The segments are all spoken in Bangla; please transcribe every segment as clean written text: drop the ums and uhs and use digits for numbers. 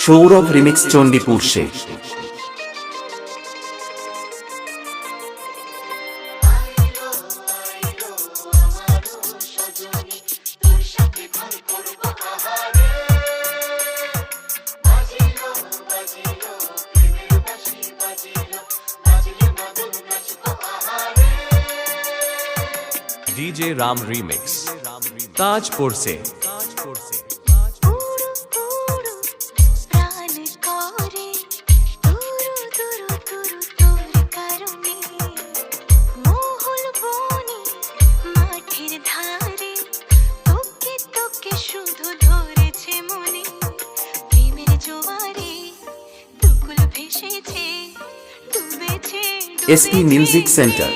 সৌরভ রিমিক্স চণ্ডীপুর সে DJ Ram Remix ताजपुर से SP Music Center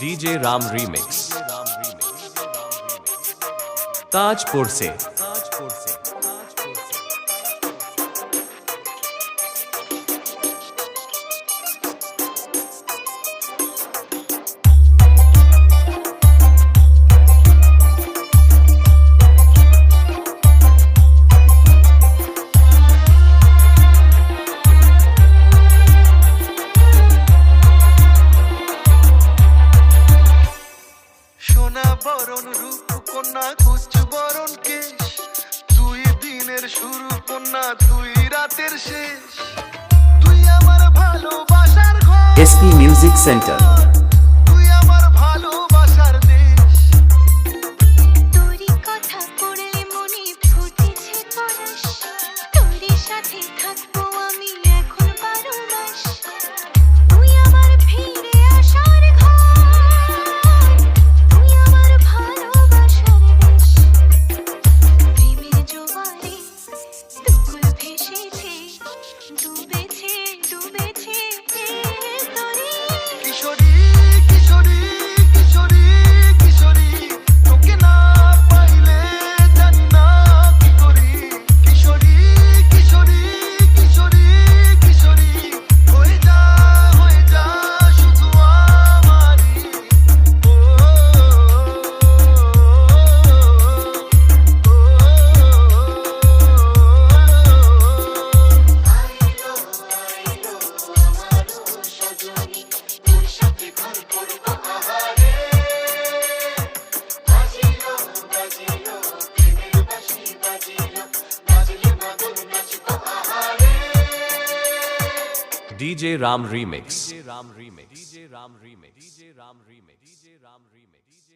DJ Ram Remix Tajpur से বরণ রূপ কন্যা খুঁজছু বরণ কেশ তুই দিনের শুরু কন্যা তুই রাতের শেষ তুই আমার ভালোবাসার ঘর SP Music Center তুই আমার ভালোবাসার দেশ তোরই কথা পড়লে মনে ফুটেছে পরশ তোরই সাথে থাকবো আমি এখন 12 মাস তুই আমার ফিরে আসার ঘর তুই আমার ভালোবাসার দেশ প্রেমের জোয়ারে দুকুল ভেসেছে ডুবেছে ডুবেছে তোরে কিশোরী কিশোরী কিশোরী কিশোরী তোকে না পাইলে জানি না কি করি কিশোরী কিশোরী কিশোরী কিশোরী হয়ে যা শুধু আমারই DJ Ram Remix DJ Ram Remix DJ Ram Remix DJ Ram Remix DJ Ram Remix